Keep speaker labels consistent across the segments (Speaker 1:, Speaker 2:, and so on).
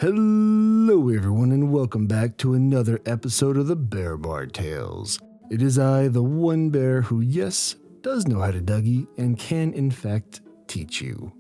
Speaker 1: Hello everyone and welcome back to another episode of the Bear Bard Tales. It is I, the one bear who, yes, does know how to Dougie and can in fact teach you.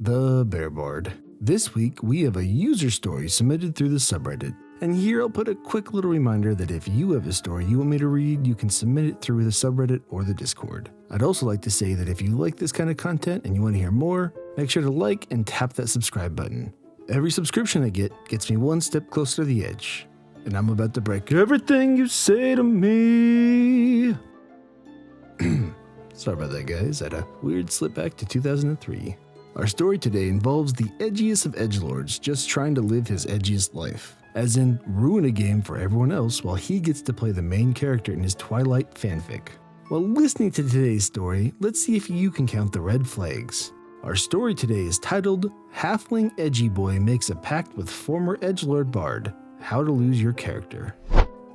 Speaker 1: The Bear Bard. This week we have a user story submitted through the subreddit. And here I'll put a quick little reminder that if you have a story you want me to read, you can submit it through the subreddit or the Discord. I'd also like to say that if you like this kind of content and you want to hear more, make sure to like and tap that subscribe button. Every subscription I get gets me one step closer to the edge. And I'm about to break everything you say to me. Sorry about that, guys. I had a weird slip back to 2003. Our story today involves the edgiest of edgelords just trying to live his edgiest life. As in, ruin a game for everyone else while he gets to play the main character in his Twilight fanfic. While listening to today's story, let's see if you can count the red flags. Our story today is titled, Halfling Edgy Boi Makes a Pact with Former Edgelord Bard, How to Lose Your Character.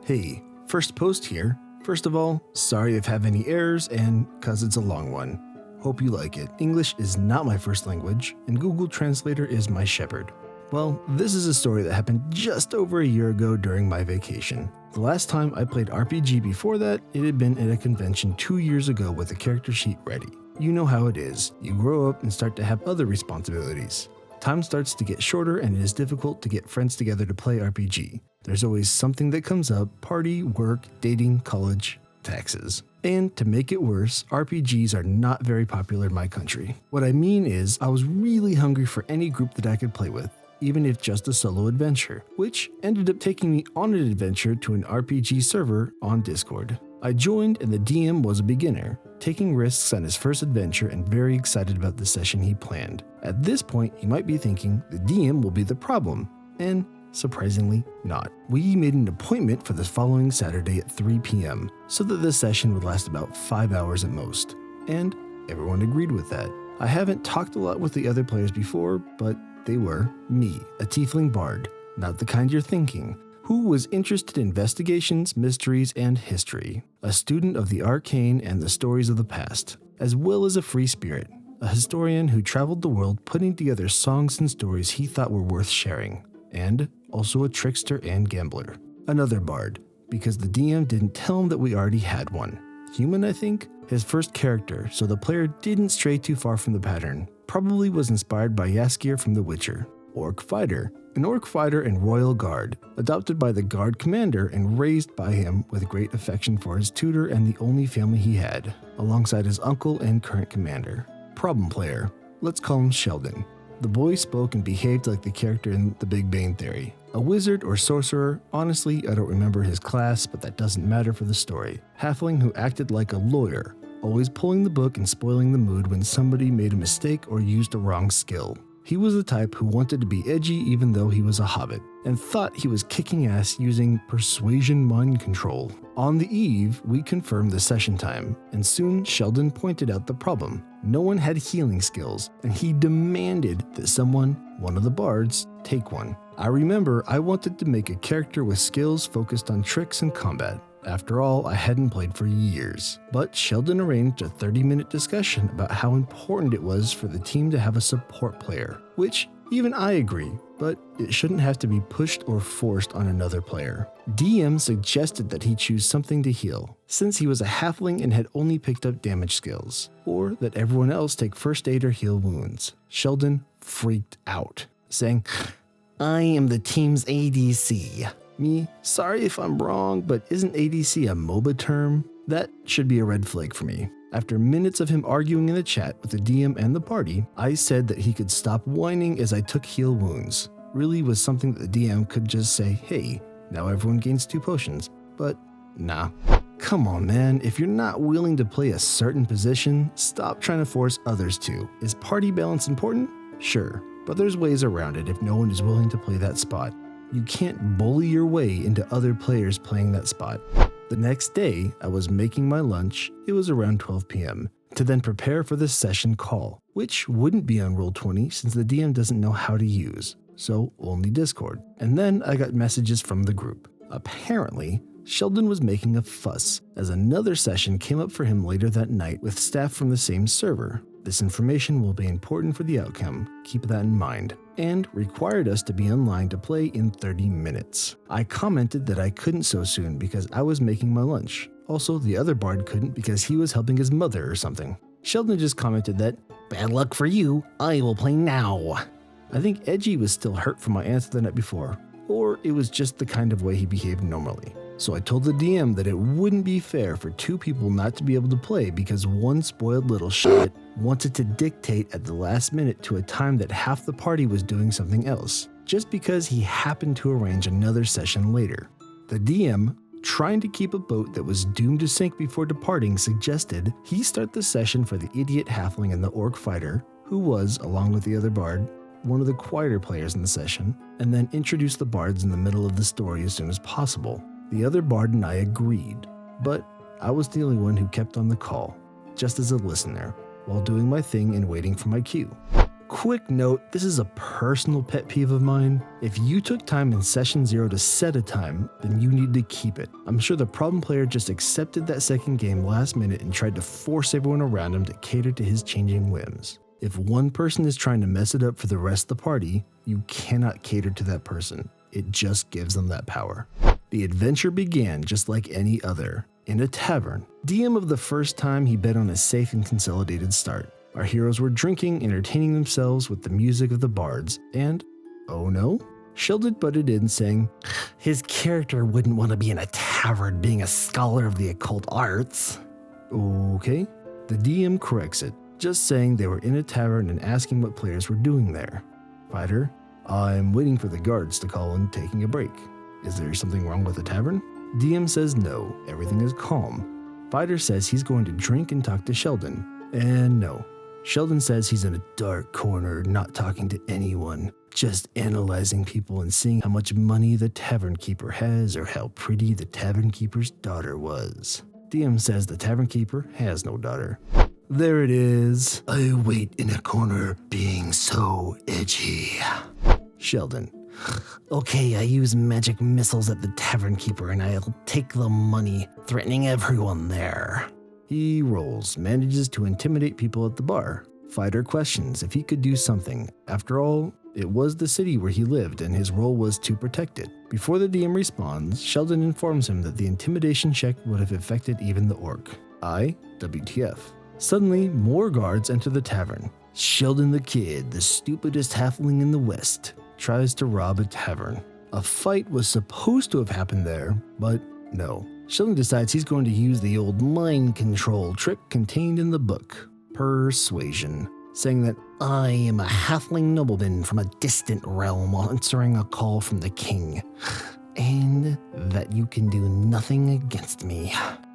Speaker 1: Hey, first post here. First of all, sorry if I have any errors and cause it's a long one. Hope you like it. English is not my first language, and Google Translator is my shepherd. Well, this is a story that happened just over a year ago during my vacation. The last time I played RPG before that, it had been at a convention 2 years ago with a character sheet ready. You know how it is. You grow up and start to have other responsibilities. Time starts to get shorter and it is difficult to get friends together to play RPG. There's always something that comes up: party, work, dating, college, taxes. And to make it worse, RPGs are not very popular in my country. What I mean is, I was really hungry for any group that I could play with, even if just a solo adventure, which ended up taking me on an adventure to an RPG server on Discord. I joined and the DM was a beginner, taking risks on his first adventure and very excited about the session he planned. At this point, you might be thinking the DM will be the problem, and surprisingly not. We made an appointment for the following Saturday at 3 p.m. so that the session would last about 5 hours at most, and everyone agreed with that. I haven't talked a lot with the other players before, but they were me, a tiefling bard, not the kind you're thinking, who was interested in investigations, mysteries, and history, a student of the arcane and the stories of the past, as well as a free spirit, a historian who traveled the world putting together songs and stories he thought were worth sharing, and also a trickster and gambler. Another bard, because the DM didn't tell him that we already had one. Human, I think? His first character, so the player didn't stray too far from the pattern. Probably was inspired by Jaskier from The Witcher. Orc fighter. An orc fighter and royal guard, adopted by the guard commander and raised by him with great affection for his tutor and the only family he had, alongside his uncle and current commander. Problem player. Let's call him Sheldon. The boy spoke and behaved like the character in The Big Bang Theory. A wizard or sorcerer, honestly I don't remember his class, but that doesn't matter for the story. Halfling who acted like a lawyer, always pulling the book and spoiling the mood when somebody made a mistake or used a wrong skill. He was the type who wanted to be edgy even though he was a hobbit, and thought he was kicking ass using persuasion mind control. On the eve, we confirmed the session time, and soon Sheldon pointed out the problem. No one had healing skills, and he demanded that someone, one of the bards, take one. I remember I wanted to make a character with skills focused on tricks and combat. After all, I hadn't played for years. But Sheldon arranged a 30-minute discussion about how important it was for the team to have a support player, which even I agree, but it shouldn't have to be pushed or forced on another player. DM suggested that he choose something to heal, since he was a halfling and had only picked up damage skills, or that everyone else take first aid or heal wounds. Sheldon freaked out, saying, "I am the team's ADC. Me, sorry if I'm wrong, but isn't ADC a MOBA term? That should be a red flag for me." After minutes of him arguing in the chat with the DM and the party, I said that he could stop whining as I took heal wounds. Really was something that the DM could just say, "Hey, now everyone gains 2 potions. But nah. Come on, man, if you're not willing to play a certain position, stop trying to force others to. Is party balance important? Sure, but there's ways around it if no one is willing to play that spot. You can't bully your way into other players playing that spot." The next day, I was making my lunch, it was around 12 p.m., to then prepare for the session call, which wouldn't be on Roll20 since the DM doesn't know how to use, so only Discord. And then I got messages from the group. Apparently, Sheldon was making a fuss, as another session came up for him later that night with staff from the same server. This information will be important for the outcome, keep that in mind, and required us to be online to play in 30 minutes. I commented that I couldn't so soon because I was making my lunch. Also, the other bard couldn't because he was helping his mother or something. Sheldon just commented that, "Bad luck for you, I will play now." I think Edgy was still hurt from my answer the night before, or it was just the kind of way he behaved normally. So I told the DM that it wouldn't be fair for two people not to be able to play because one spoiled little shit wanted to dictate at the last minute to a time that half the party was doing something else, just because he happened to arrange another session later. The DM, trying to keep a boat that was doomed to sink before departing, suggested he start the session for the idiot halfling and the orc fighter, who was, along with the other bard, one of the quieter players in the session, and then introduce the bards in the middle of the story as soon as possible. The other bard and I agreed, but I was the only one who kept on the call, just as a listener, while doing my thing and waiting for my cue. Quick note, this is a personal pet peeve of mine. If you took time in session 0 to set a time, then you need to keep it. I'm sure the problem player just accepted that second game last minute and tried to force everyone around him to cater to his changing whims. If one person is trying to mess it up for the rest of the party, you cannot cater to that person. It just gives them that power. The adventure began just like any other, in a tavern. DM of the first time, he bet on a safe and consolidated start. Our heroes were drinking, entertaining themselves with the music of the bards, and, oh no? Sheldon butted in saying, his character wouldn't want to be in a tavern being a scholar of the occult arts. Okay, the DM corrects it, just saying they were in a tavern and asking what players were doing there. Fighter, I'm waiting for the guards to call in taking a break. Is there something wrong with the tavern? DM says no, everything is calm. Fighter says he's going to drink and talk to Sheldon. And no. Sheldon says he's in a dark corner, not talking to anyone, just analyzing people and seeing how much money the tavern keeper has or how pretty the tavern keeper's daughter was. DM says the tavern keeper has no daughter. There it is. I wait in a corner being so edgy. Sheldon. Okay, I use magic missiles at the tavern keeper and I'll take the money, threatening everyone there. He rolls, manages to intimidate people at the bar. Fighter questions if he could do something. After all, it was the city where he lived and his role was to protect it. Before the DM responds, Sheldon informs him that the intimidation check would have affected even the orc. WTF. Suddenly, more guards enter the tavern. Sheldon the Kid, the stupidest halfling in the West, tries to rob a tavern. A fight was supposed to have happened there, but no. Sheldon decides he's going to use the old mind control trick contained in the book, Persuasion, saying that I am a halfling nobleman from a distant realm answering a call from the king, and that you can do nothing against me.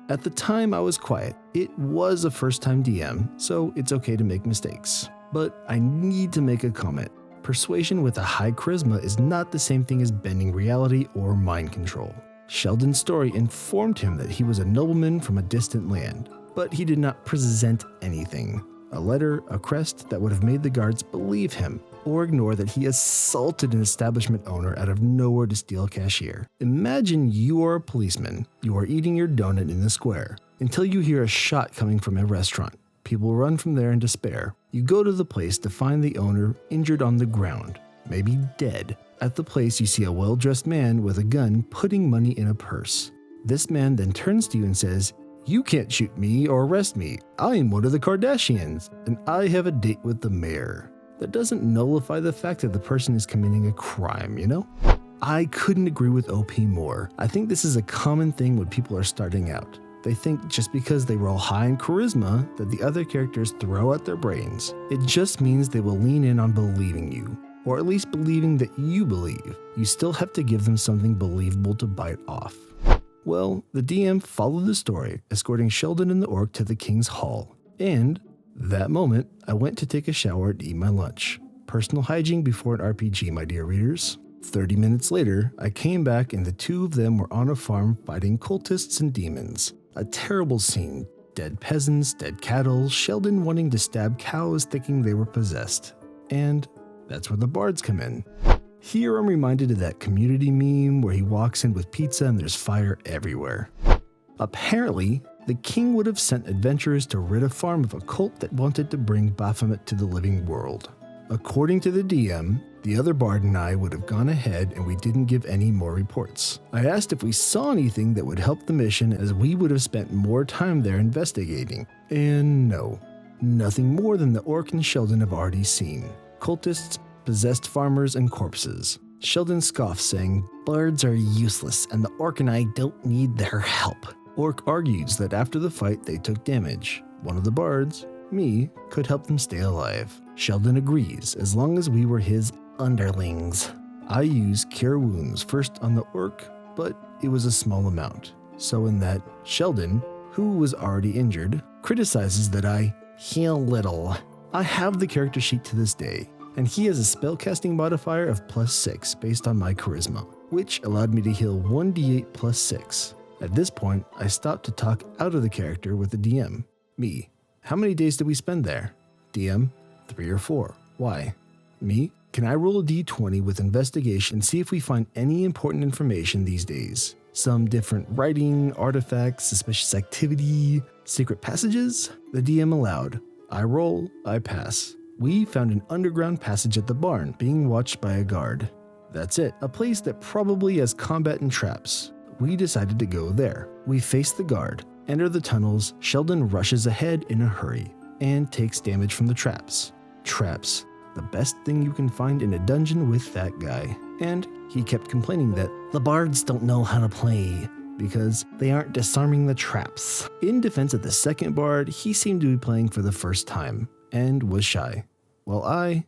Speaker 1: At the time, I was quiet. It was a first-time DM, so it's okay to make mistakes. But I need to make a comment. Persuasion with a high charisma is not the same thing as bending reality or mind control. Sheldon's story informed him that he was a nobleman from a distant land, but he did not present anything. A letter, a crest that would have made the guards believe him, or ignore that he assaulted an establishment owner out of nowhere to steal a cashier. Imagine you are a policeman. You are eating your donut in the square, until you hear a shot coming from a restaurant. People run from there in despair. You go to the place to find the owner injured on the ground, maybe dead. At the place, you see a well-dressed man with a gun putting money in a purse. This man then turns to you and says, "You can't shoot me or arrest me. I am one of the Kardashians, and I have a date with the mayor." That doesn't nullify the fact that the person is committing a crime, you know? I couldn't agree with OP more. I think this is a common thing when people are starting out. They think just because they roll high in charisma that the other characters throw out their brains. It just means they will lean in on believing you, or at least believing that you believe. You still have to give them something believable to bite off. Well, the DM followed the story, escorting Sheldon and the orc to the king's hall. And that moment, I went to take a shower and eat my lunch. Personal hygiene before an RPG, my dear readers. 30 minutes later, I came back and the two of them were on a farm fighting cultists and demons. A terrible scene. Dead peasants, dead cattle, Sheldon wanting to stab cows thinking they were possessed. And that's where the bards come in. Here I'm reminded of that Community meme where he walks in with pizza and there's fire everywhere. Apparently, the king would have sent adventurers to rid a farm of a cult that wanted to bring Baphomet to the living world. According to the DM, the other bard and I would have gone ahead and we didn't give any more reports. I asked if we saw anything that would help the mission, as we would have spent more time there investigating. And no, nothing more than the orc and Sheldon have already seen. Cultists, possessed farmers, and corpses. Sheldon scoffs, saying, "Bards are useless and the orc and I don't need their help." Orc argues that after the fight they took damage. One of the bards, me, could help them stay alive. Sheldon agrees, as long as we were his underlings. I use Cure Wounds first on the orc, but it was a small amount. So in that, Sheldon, who was already injured, criticizes that I heal little. I have the character sheet to this day, and he has a spellcasting modifier of +6 based on my charisma, which allowed me to heal 1d8 +6. At this point, I stopped to talk out of the character with the DM. Me, how many days did we spend there? DM, 3 or 4. Why? Me, can I roll a d20 with investigation and see if we find any important information these days? Some different writing, artifacts, suspicious activity, secret passages? The DM allowed. I roll, I pass. We found an underground passage at the barn, being watched by a guard. That's it, a place that probably has combat and traps. We decided to go there. We face the guard, enter the tunnels. Sheldon rushes ahead in a hurry and takes damage from the traps. Traps, the best thing you can find in a dungeon with that guy. And he kept complaining that the bards don't know how to play because they aren't disarming the traps. In defense of the second bard, he seemed to be playing for the first time and was shy. While I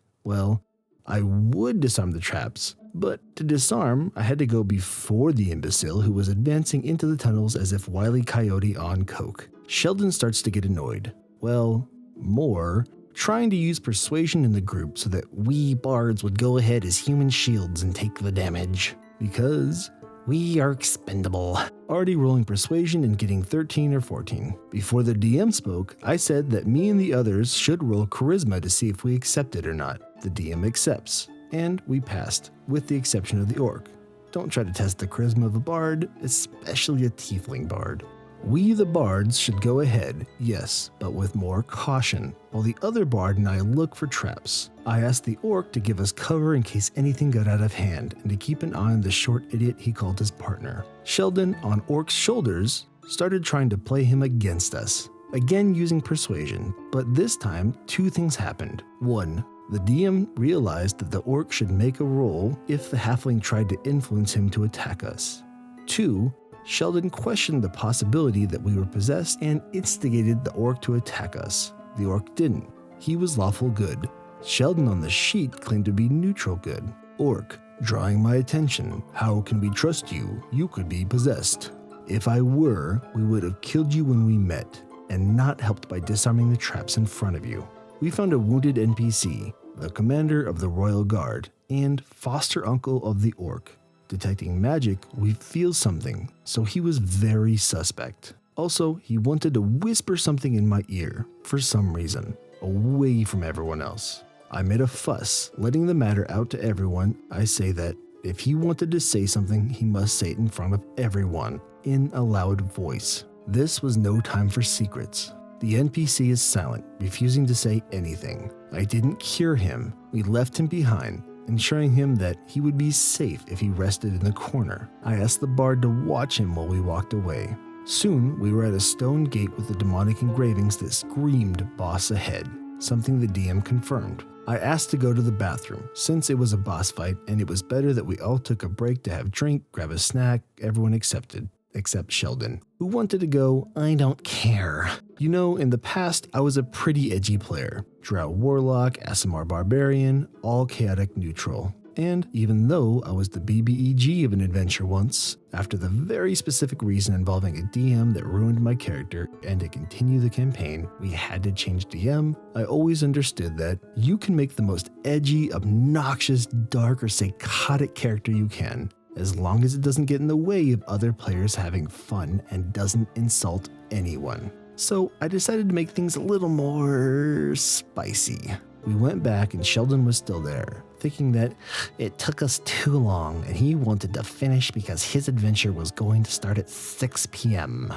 Speaker 1: would disarm the traps, but to disarm, I had to go before the imbecile who was advancing into the tunnels as if Wile E. Coyote on coke. Sheldon starts to get annoyed. Well, more, trying to use persuasion in the group so that we bards would go ahead as human shields and take the damage. Because we are expendable. Already rolling persuasion and getting 13 or 14. Before the DM spoke, I said that me and the others should roll charisma to see if we accept it or not. The DM accepts, and we passed, with the exception of the orc. Don't try to test the charisma of a bard, especially a tiefling bard. We, the bards, should go ahead, yes, but with more caution, while the other bard and I look for traps. I asked the orc to give us cover in case anything got out of hand, and to keep an eye on the short idiot he called his partner. Sheldon, on orc's shoulders, started trying to play him against us, again using persuasion, but this time 2 things happened. 1. The DM realized that the orc should make a roll if the halfling tried to influence him to attack us. 2. Sheldon questioned the possibility that we were possessed and instigated the orc to attack us. The orc didn't. He was lawful good. Sheldon on the sheet claimed to be neutral good. Orc, drawing my attention. How can we trust you? You could be possessed. If I were, we would have killed you when we met, and not helped by disarming the traps in front of you. We found a wounded NPC, the commander of the Royal Guard, and foster uncle of the orc. Detecting magic, we feel something, so he was very suspect. Also, he wanted to whisper something in my ear, for some reason, away from everyone else. I made a fuss, letting the matter out to everyone. I say that if he wanted to say something, he must say it in front of everyone, in a loud voice. This was no time for secrets. The NPC is silent, refusing to say anything. I didn't cure him. We left him behind, ensuring him that he would be safe if he rested in the corner. I asked the bard to watch him while we walked away. Soon, we were at a stone gate with the demonic engravings that screamed boss ahead, something the DM confirmed. I asked to go to the bathroom, since it was a boss fight and it was better that we all took a break to have a drink, grab a snack. Everyone accepted, except Sheldon, who wanted to go, I don't care. You know, in the past, I was a pretty edgy player. Drow Warlock, ASMR Barbarian, all chaotic neutral. And even though I was the BBEG of an adventure once, after the very specific reason involving a DM that ruined my character, and to continue the campaign, we had to change DM, I always understood that you can make the most edgy, obnoxious, dark, or psychotic character you can, as long as it doesn't get in the way of other players having fun and doesn't insult anyone. So I decided to make things a little more spicy. We went back and Sheldon was still there, thinking that it took us too long and he wanted to finish because his adventure was going to start at 6 p.m.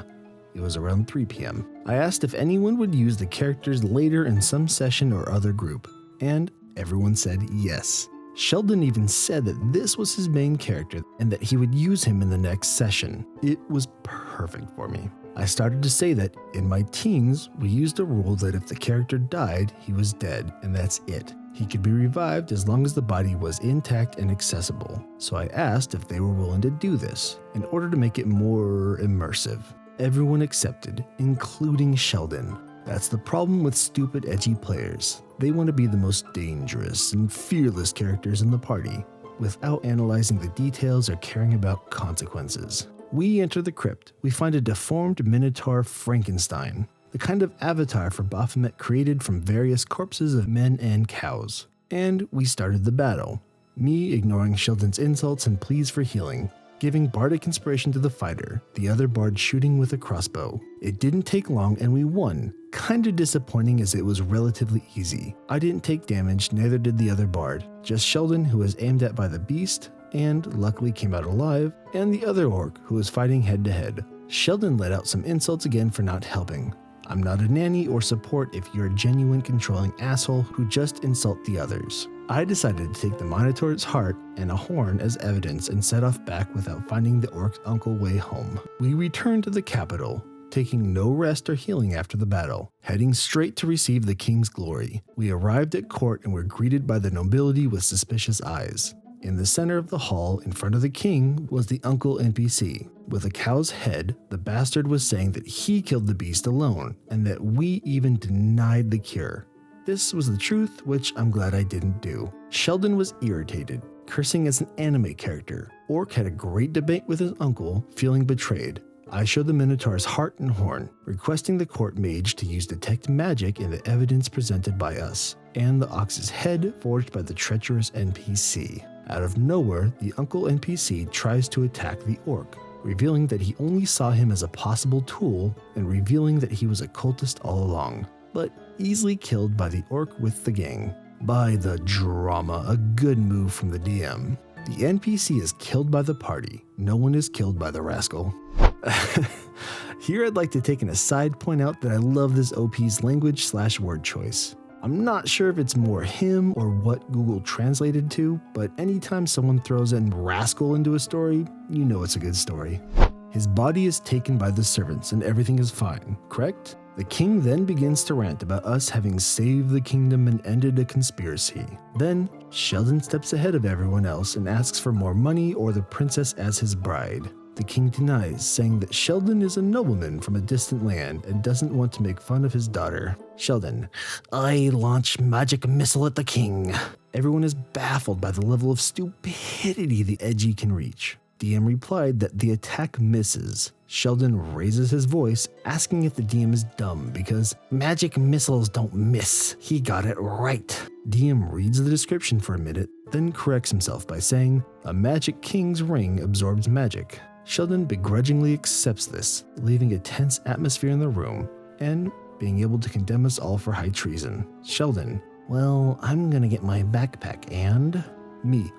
Speaker 1: It was around 3 p.m. I asked if anyone would use the characters later in some session or other group, and everyone said yes. Sheldon even said that this was his main character and that he would use him in the next session. It was perfect for me. I started to say that in my teens, we used a rule that if the character died, he was dead, and that's it. He could be revived as long as the body was intact and accessible. So I asked if they were willing to do this in order to make it more immersive. Everyone accepted, including Sheldon. That's the problem with stupid edgy players. They want to be the most dangerous and fearless characters in the party, without analyzing the details or caring about consequences. We enter the crypt. We find a deformed Minotaur Frankenstein, the kind of avatar for Baphomet created from various corpses of men and cows. And we started the battle. Me ignoring Sheldon's insults and pleas for healing, giving bardic inspiration to the fighter, the other bard shooting with a crossbow. It didn't take long and we won. Kinda disappointing as it was relatively easy. I didn't take damage, neither did the other bard. Just Sheldon, who was aimed at by the beast, and luckily came out alive, and the other orc, who was fighting head to head. Sheldon let out some insults again for not helping. I'm not a nanny or support if you're a genuine controlling asshole who just insult the others. I decided to take the Minotaur's heart and a horn as evidence and set off back without finding the orc's uncle way home. We returned to the capital, taking no rest or healing after the battle, heading straight to receive the king's glory. We arrived at court and were greeted by the nobility with suspicious eyes. In the center of the hall, in front of the king, was the uncle NPC. With a cow's head, the bastard was saying that he killed the beast alone, and that we even denied the cure. This was the truth, which I'm glad I didn't do. Sheldon was irritated, cursing as an anime character. Orc had a great debate with his uncle, feeling betrayed. I showed the Minotaur's heart and horn, requesting the court mage to use detect magic in the evidence presented by us, and the ox's head forged by the treacherous NPC. Out of nowhere, the uncle NPC tries to attack the orc, revealing that he only saw him as a possible tool and revealing that he was a cultist all along, but easily killed by the orc with the gang. By the drama, a good move from the DM. The NPC is killed by the party. No one is killed by the rascal. Here I'd like to take an aside, point out that I love this OP's language/word choice. I'm not sure if it's more him or what Google translated to, but anytime someone throws in rascal into a story, you know it's a good story. His body is taken by the servants and everything is fine, correct? The king then begins to rant about us having saved the kingdom and ended a conspiracy. Then, Sheldon steps ahead of everyone else and asks for more money or the princess as his bride. The king denies, saying that Sheldon is a nobleman from a distant land and doesn't want to make fun of his daughter. Sheldon, I launch magic missile at the king. Everyone is baffled by the level of stupidity the edgy can reach. DM replied that the attack misses. Sheldon raises his voice, asking if the DM is dumb because magic missiles don't miss. He got it right. DM reads the description for a minute, then corrects himself by saying, a magic king's ring absorbs magic. Sheldon begrudgingly accepts this, leaving a tense atmosphere in the room and being able to condemn us all for high treason. Sheldon, well, I'm gonna get my backpack and... Me,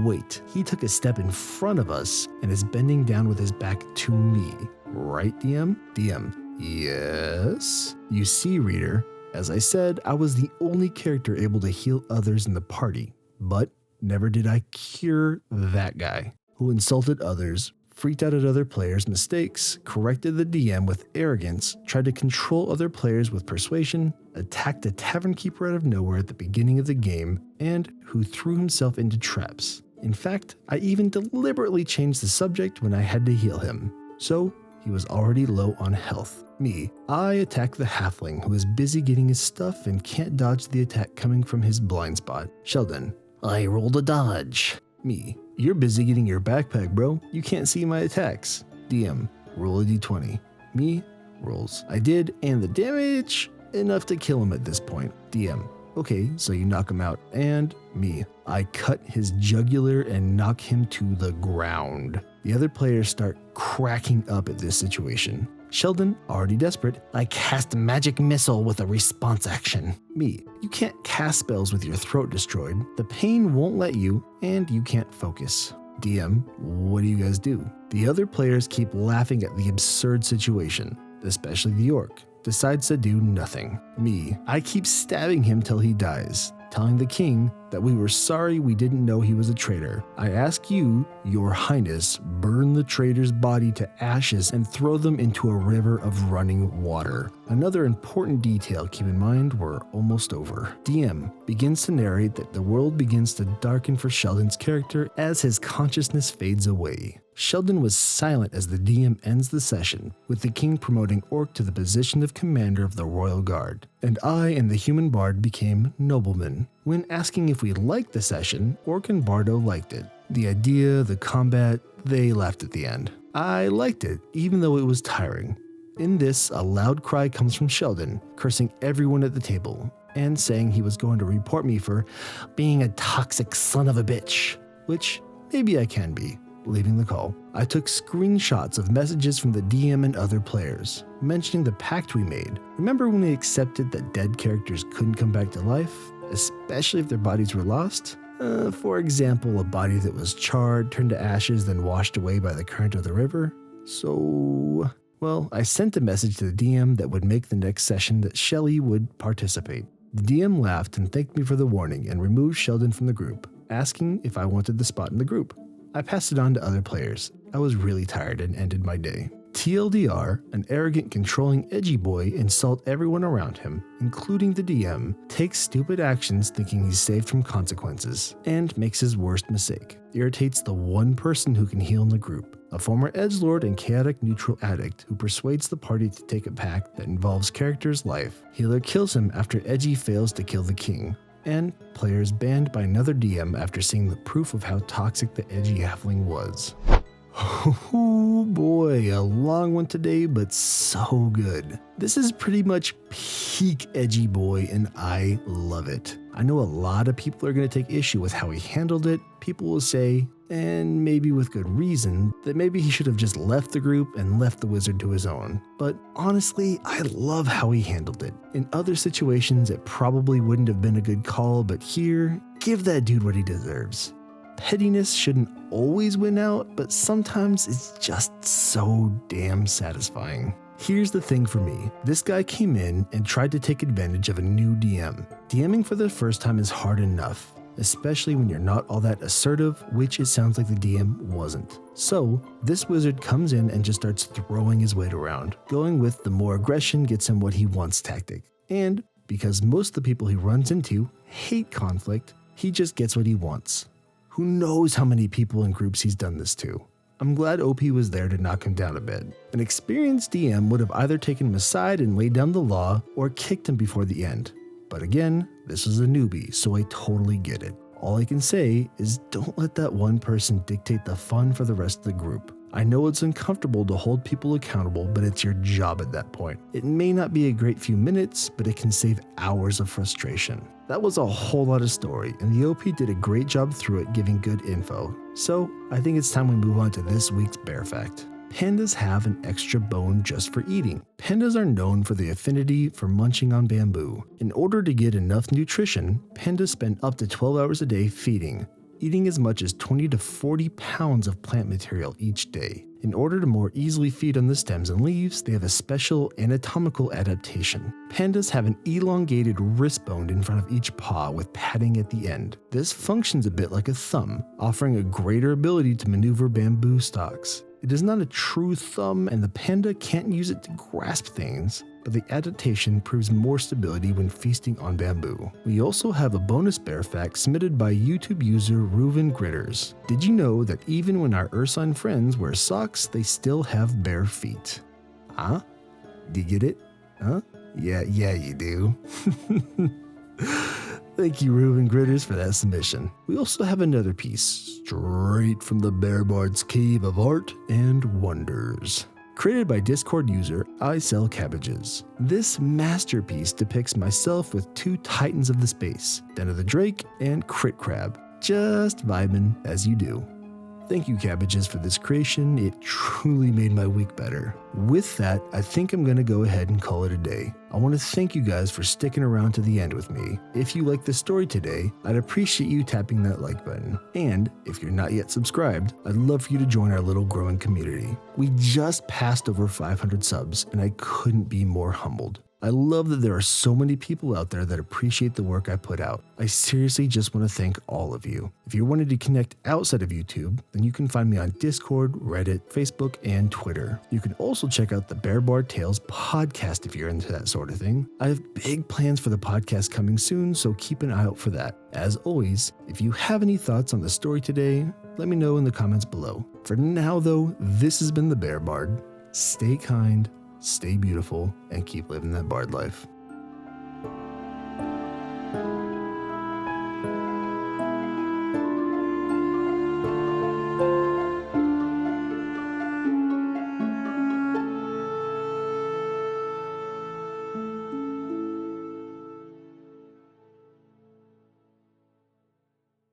Speaker 1: wait, he took a step in front of us and is bending down with his back to me. Right, DM? DM, yes? You see, reader, as I said, I was the only character able to heal others in the party, but never did I cure that guy who insulted others, freaked out at other players' mistakes, corrected the DM with arrogance, tried to control other players with persuasion, attacked a tavern keeper out of nowhere at the beginning of the game, and who threw himself into traps. In fact, I even deliberately changed the subject when I had to heal him. So, he was already low on health. Me, I attack the halfling who is busy getting his stuff and can't dodge the attack coming from his blind spot. Sheldon, I rolled a dodge. Me, you're busy getting your backpack, bro. You can't see my attacks. DM, roll a d20. Me, rolls. I did, and the damage, enough to kill him at this point. DM, okay, so you knock him out. And me, I cut his jugular and knock him to the ground. The other players start cracking up at this situation. Sheldon, already desperate, I cast magic missile with a response action. Me, you can't cast spells with your throat destroyed, the pain won't let you, and you can't focus. DM, what do you guys do? The other players keep laughing at the absurd situation. especially the orc, decides to do nothing. Me, I keep stabbing him till he dies, telling the king that we were sorry we didn't know he was a traitor. I ask you, your highness, burn the traitor's body to ashes and throw them into a river of running water. Another important detail, keep in mind, we're almost over. DM begins to narrate that the world begins to darken for Sheldon's character as his consciousness fades away. Sheldon was silent as the DM ends the session, with the king promoting Orc to the position of commander of the Royal Guard, and I and the human bard became noblemen. When asking if we liked the session, Orc and Bardo liked it. The idea, the combat, they laughed at the end. I liked it, even though it was tiring. In this, a loud cry comes from Sheldon, cursing everyone at the table, and saying he was going to report me for being a toxic son of a bitch, which maybe I can be. Leaving the call, I took screenshots of messages from the DM and other players, mentioning the pact we made. Remember when we accepted that dead characters couldn't come back to life, especially if their bodies were lost? For example, a body that was charred, turned to ashes, then washed away by the current of the river. So, well, I sent a message to the DM that would make the next session that Shelley would participate. The DM laughed and thanked me for the warning and removed Sheldon from the group, asking if I wanted the spot in the group. I passed it on to other players. I was really tired and ended my day. TLDR, an arrogant, controlling Edgy Boi insult everyone around him, including the DM, takes stupid actions thinking he's saved from consequences, and makes his worst mistake. Irritates the one person who can heal in the group, a former edgelord and chaotic neutral addict who persuades the party to take a pact that involves character's life. Healer kills him after Edgy fails to kill the king. And players banned by another DM after seeing the proof of how toxic the Edgy Halfling was. Oh boy, a long one today, but so good. This is pretty much peak Edgy Boi, and I love it. I know a lot of people are going to take issue with how he handled it. People will say, and maybe with good reason, that maybe he should have just left the group and left the wizard to his own. But honestly, I love how he handled it. In other situations, it probably wouldn't have been a good call, but here, give that dude what he deserves. Pettiness shouldn't always win out, but sometimes it's just so damn satisfying. Here's the thing for me. This guy came in and tried to take advantage of a new DM. DMing for the first time is hard enough, especially when you're not all that assertive, which it sounds like the DM wasn't. So, this wizard comes in and just starts throwing his weight around, going with the more aggression gets him what he wants tactic. And because most of the people he runs into hate conflict, he just gets what he wants. Who knows how many people and groups he's done this to. I'm glad OP was there to knock him down a bit. An experienced DM would have either taken him aside and laid down the law or kicked him before the end. But again, this is a newbie, so I totally get it. All I can say is don't let that one person dictate the fun for the rest of the group. I know it's uncomfortable to hold people accountable, but it's your job at that point. It may not be a great few minutes, but it can save hours of frustration. That was a whole lot of story, and the OP did a great job through it giving good info. So, I think it's time we move on to this week's bear fact. Pandas have an extra bone just for eating. Pandas are known for the affinity for munching on bamboo. In order to get enough nutrition, pandas spend up to 12 hours a day feeding, eating as much as 20 to 40 pounds of plant material each day. In order to more easily feed on the stems and leaves, they have a special anatomical adaptation. Pandas have an elongated wrist bone in front of each paw with padding at the end. This functions a bit like a thumb, offering a greater ability to maneuver bamboo stalks. It is not a true thumb, and the panda can't use it to grasp things, but the adaptation proves more stability when feasting on bamboo. We also have a bonus bear fact submitted by YouTube user Reuven Gritters. Did you know that even when our Ursine friends wear socks, they still have bare feet? Huh? Do you get it? Huh? Yeah, you do. Thank you, Reuven Gritters, for that submission. We also have another piece, straight from the Bear Bard's Cave of Art and Wonders. Created by Discord user I Sell Cabbages. This masterpiece depicts myself with two titans of the space, Den of the Drake and Crit Crab, just vibing as you do. Thank you, Cabbages, for this creation. It truly made my week better. With that, I think I'm going to go ahead and call it a day. I want to thank you guys for sticking around to the end with me. If you like the story today, I'd appreciate you tapping that like button. And if you're not yet subscribed, I'd love for you to join our little growing community. We just passed over 500 subs, and I couldn't be more humbled. I love that there are so many people out there that appreciate the work I put out. I seriously just want to thank all of you. If you're wanting to connect outside of YouTube, then you can find me on Discord, Reddit, Facebook, and Twitter. You can also check out the Bear Bar Tales podcast if you're into that sort of thing. I have big plans for the podcast coming soon, so keep an eye out for that. As always, if you have any thoughts on the story today, let me know in the comments below. For now though, this has been the Bear Bard. Stay kind, stay beautiful, and keep living that bard life.